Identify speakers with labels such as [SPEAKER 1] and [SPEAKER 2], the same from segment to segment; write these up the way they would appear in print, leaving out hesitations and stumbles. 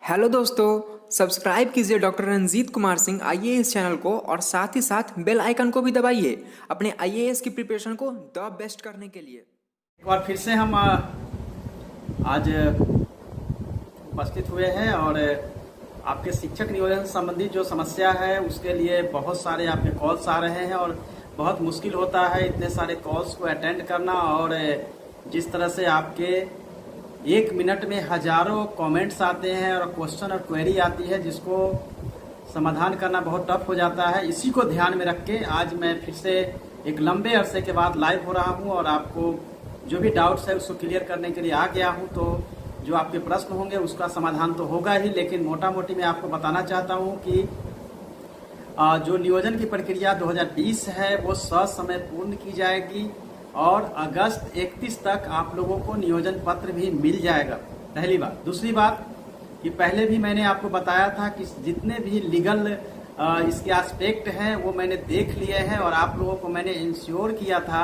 [SPEAKER 1] Hello दोस्तों, subscribe कीजिए doctor Ranjit Kumar Singh IAS channel को और साथ ही साथ बेल आइकन को भी दबाइए अपने आईएएस की प्रिपरेशन को द बेस्ट करने के लिए।
[SPEAKER 2] एक बार फिर से हम आज उपस्थित हुए हैं और आपके शिक्षक नियोजन संबंधी जो समस्या है उसके लिए बहुत सारे आपके कॉल्स आ रहे हैं और बहुत मुश्किल होता है इतने सारे कॉल्स को अटेंड करना। और जिस तरह से आपके एक मिनट में हजारों कमेंट्स आते हैं और क्वेश्चन और क्वेरी आती है जिसको समाधान करना बहुत टफ हो जाता है। इसी को ध्यान में रख के आज मैं फिर से एक लंबे अरसे के बाद लाइव हो रहा हूं और आपको जो भी डाउट्स है उसको क्लियर करने के लिए आ गया हूं। तो जो आपके प्रश्न होंगे उसका समाधान तो होगा ही, लेकिन मोटा मोटी मैं आपको बताना चाहता हूं कि जो नियोजन की प्रक्रिया 2020 है वो ससमय पूर्ण की जाएगी और अगस्त 31 तक आप लोगों को नियोजन पत्र भी मिल जाएगा। पहली बात। दूसरी बात कि पहले भी मैंने आपको बताया था कि जितने भी लीगल इसके एस्पेक्ट हैं वो मैंने देख लिए हैं और आप लोगों को मैंने इंश्योर किया था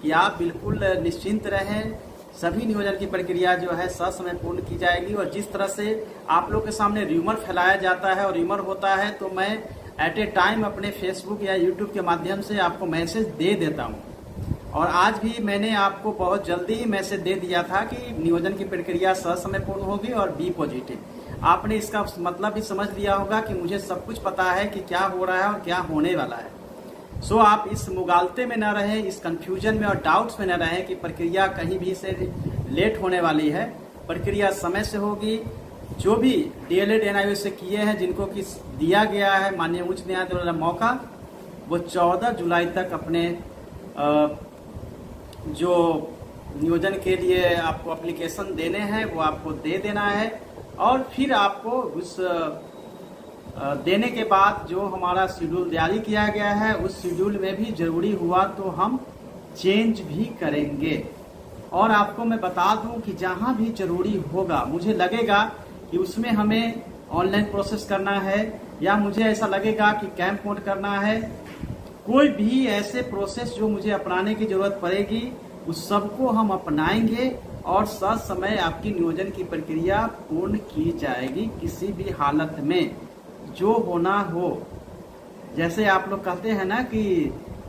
[SPEAKER 2] कि आप बिल्कुल निश्चिंत रहें। सभी नियोजन की प्रक्रिया जो है ससमय पूर्ण की जाएगी और जिस तरह से आप लोग के सामने र्यूमर फैलाया जाता है और र्यूमर होता है तो मैं एट ए टाइम अपने फेसबुक या यूट्यूब के माध्यम से आपको मैसेज दे देता हूँ। और आज भी मैंने आपको बहुत जल्दी ही मैसेज दे दिया था कि नियोजन की प्रक्रिया ससमय पूर्ण होगी और बी पॉजिटिव। आपने इसका मतलब भी समझ लिया होगा कि मुझे सब कुछ पता है कि क्या हो रहा है और क्या होने वाला है। सो आप इस मुगालते में न रहें, इस कंफ्यूजन में और डाउट्स में न रहें कि प्रक्रिया कहीं भी से लेट होने वाली है। प्रक्रिया समय से होगी। जो भी डीएलएड एनआईओ से किए हैं, जिनको कि दिया गया है माननीय उच्च न्यायालय द्वारा मौका, वो 14 जुलाई तक अपने जो नियोजन के लिए आपको एप्लीकेशन देने हैं वो आपको दे देना है और फिर आपको उस देने के बाद जो हमारा शेड्यूल जारी किया गया है उस शेड्यूल में भी जरूरी हुआ तो हम चेंज भी करेंगे। और आपको मैं बता दूं कि जहां भी जरूरी होगा, मुझे लगेगा कि उसमें हमें ऑनलाइन प्रोसेस करना है या मुझे ऐसा लगेगा कि कैंप मोड करना है, कोई भी ऐसे प्रोसेस जो मुझे अपनाने की जरूरत पड़ेगी उस सबको हम अपनाएंगे और ससमय आपकी नियोजन की प्रक्रिया पूर्ण की जाएगी। किसी भी हालत में जो होना हो, जैसे आप लोग कहते हैं ना कि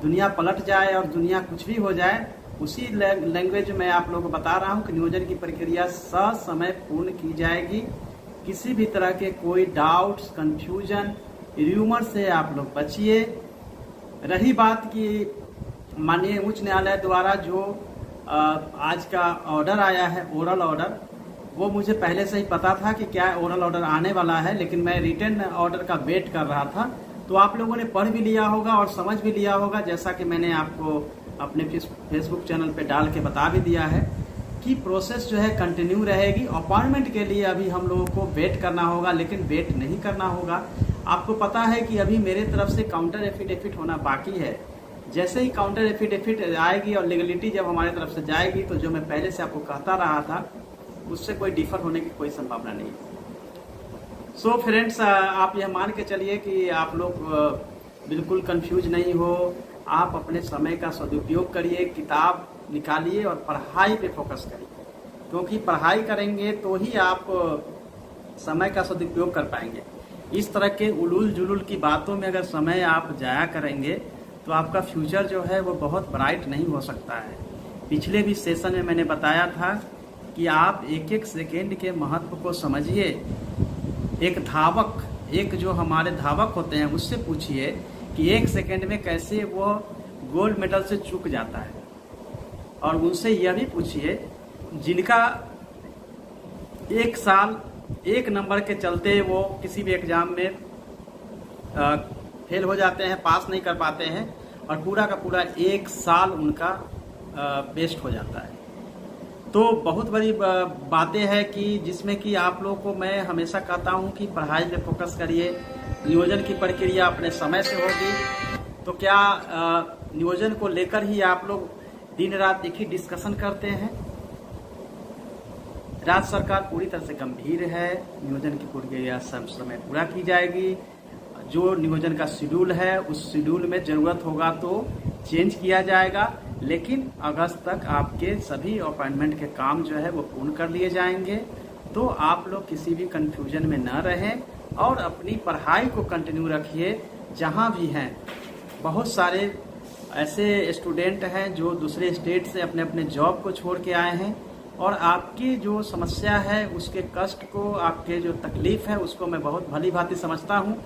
[SPEAKER 2] दुनिया पलट जाए और दुनिया कुछ भी हो जाए, उसी लैंग्वेज में आप लोगों को बता रहा हूं कि नियोजन की प्रक्रिया ससमय पूर्ण की जाएगी। किसी भी तरह के कोई डाउट्स, कंफ्यूजन, र्यूमर से आप लोग बचिए। रही बात कि माननीय उच्च न्यायालय द्वारा जो आज का ऑर्डर आया है, ओरल ऑर्डर, वो मुझे पहले से ही पता था कि क्या ओरल ऑर्डर आने वाला है, लेकिन मैं रिटन ऑर्डर का वेट कर रहा था। तो आप लोगों ने पढ़ भी लिया होगा और समझ भी लिया होगा, जैसा कि मैंने आपको अपने फेसबुक चैनल पे डाल के बता भी दिया है कि प्रोसेस जो है कंटिन्यू रहेगी। अपॉइंटमेंट के लिए अभी हम लोगों को वेट करना होगा, लेकिन वेट नहीं करना होगा। आपको पता है कि अभी मेरे तरफ से काउंटर एफिडेविट होना बाकी है। जैसे ही काउंटर एफिडेविट आएगी और लीगलिटी जब हमारे तरफ से जाएगी तो जो मैं पहले से आपको कहता रहा था उससे कोई डिफर होने की कोई संभावना नहीं है। सो फ्रेंड्स, आप यह मान के चलिए कि आप लोग बिल्कुल कंफ्यूज नहीं हो। आप अपने समय का सदुपयोग करिए, किताब निकालिए और पढ़ाई पे फोकस करिए, क्योंकि पढ़ाई करेंगे तो ही आप समय का सदुपयोग कर पाएंगे। इस तरह के उलूल जुलूल की बातों में अगर समय आप जाया करेंगे तो आपका फ्यूचर जो है वो बहुत ब्राइट नहीं हो सकता है। पिछले भी सेशन में मैंने बताया था कि आप एक एक सेकेंड के महत्व को समझिए। एक धावक, एक जो हमारे धावक होते हैं उससे पूछिए कि एक सेकेंड में कैसे वो गोल्ड मेडल से चूक जाता है, और उनसे यह भी पूछिए जिनका एक साल एक नंबर के चलते वो किसी भी एग्जाम में फेल हो जाते हैं, पास नहीं कर पाते हैं और पूरा का पूरा एक साल उनका वेस्ट हो जाता है। तो बहुत बड़ी बातें हैं कि जिसमें कि आप लोगों को मैं हमेशा कहता हूं कि पढ़ाई पे फोकस करिए। नियोजन की प्रक्रिया अपने समय से होगी। तो क्या नियोजन को लेकर ही आप लोग दिन रात एक ही डिस्कशन करते हैं? राज्य सरकार पूरी तरह से गंभीर है। नियोजन की प्रक्रिया समय पूरा की जाएगी। जो नियोजन का शेड्यूल है उस शेड्यूल में जरूरत होगा तो चेंज किया जाएगा, लेकिन अगस्त तक आपके सभी अपॉइंटमेंट के काम जो है वो पूर्ण कर लिए जाएंगे तो आप लोग किसी भी कंफ्यूजन में न रहें और अपनी पढ़ाई को कंटिन्यू रखिए जहाँ भी हैं। बहुत सारे ऐसे स्टूडेंट हैं जो दूसरे स्टेट से अपने अपने जॉब को छोड़ के आए हैं और आपकी जो समस्या है, उसके कष्ट को, आपके जो तकलीफ़ है, उसको मैं बहुत भली भांति समझता हूँ।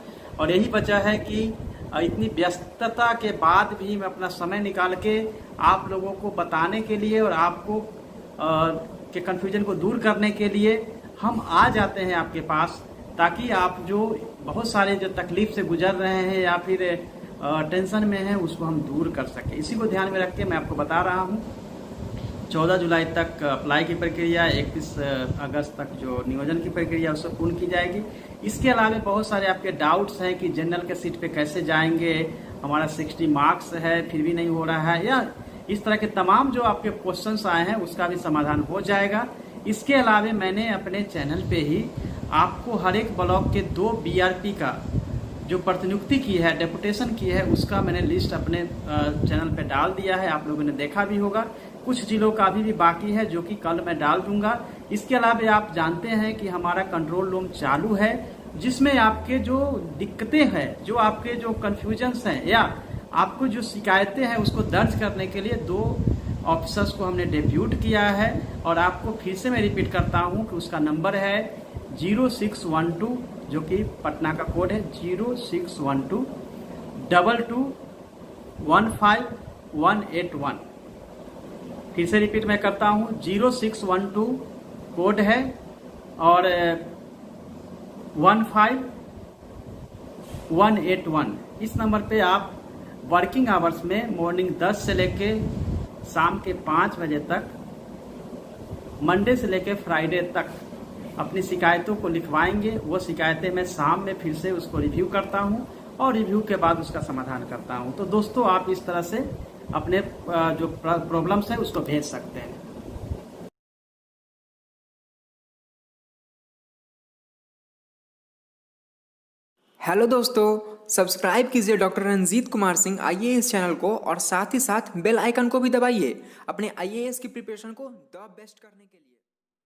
[SPEAKER 2] और यही वजह है कि इतनी व्यस्तता के बाद भी मैं अपना समय निकाल के आप लोगों को बताने के लिए और आपको के कन्फ्यूजन को दूर करने के लिए हम आ जाते हैं आपके पास, ताकि आप जो बहुत सारे जो तकलीफ से गुजर रहे हैं या फिर टेंशन में हैं, उसको हम दूर कर सकें। इसी को ध्यान में रख के मैं आपको बता रहा हूँ 14 जुलाई तक अप्लाई की प्रक्रिया, 31 अगस्त तक जो नियोजन की प्रक्रिया उसको पूर्ण की जाएगी। इसके अलावा बहुत सारे आपके डाउट्स हैं कि जनरल के सीट पे कैसे जाएंगे, हमारा 60 मार्क्स है फिर भी नहीं हो रहा है, या इस तरह के तमाम जो आपके क्वेश्चंस आए हैं उसका भी समाधान हो जाएगा। इसके अलावा मैंने अपने चैनल पे ही आपको हर एक ब्लॉक के 2 BRP का जो प्रतिनियुक्ति की है, डेपुटेशन की है, उसका मैंने लिस्ट अपने चैनल पे डाल दिया है। आप लोगों ने देखा भी होगा। कुछ जिलों का अभी भी बाकी है जो कि कल मैं डाल दूंगा। इसके अलावा आप जानते हैं कि हमारा कंट्रोल रूम चालू है, जिसमें आपके जो दिक्कतें हैं, जो आपके जो कन्फ्यूजन्स हैं या आपको जो शिकायतें हैं, उसको दर्ज करने के लिए 2 ऑफिसर्स को हमने डेप्यूट किया है। और आपको फिर से मैं रिपीट करता हूं कि उसका नंबर है 0612, जो कि पटना का कोड है 0612 2215 फिर से रिपीट मैं करता हूं, 0612 कोड है और 15181। इस नंबर पे आप वर्किंग आवर्स में मॉर्निंग 10 से लेके शाम के 5 बजे तक, मंडे से लेके फ्राइडे तक अपनी शिकायतों को लिखवाएंगे। वो शिकायतें मैं शाम में फिर से उसको रिव्यू करता हूं और रिव्यू के बाद उसका समाधान करता हूं। तो दोस्तों, आप इस तरह से अपने जो प्रॉब्लम्स है उसको भेज सकते हैं।
[SPEAKER 1] हेलो दोस्तों, सब्सक्राइब कीजिए doctor Ranjit Kumar Singh IAS channel को और साथ ही साथ बेल आइकन को भी दबाइए अपने IAS की प्रिपरेशन को द बेस्ट करने के लिए।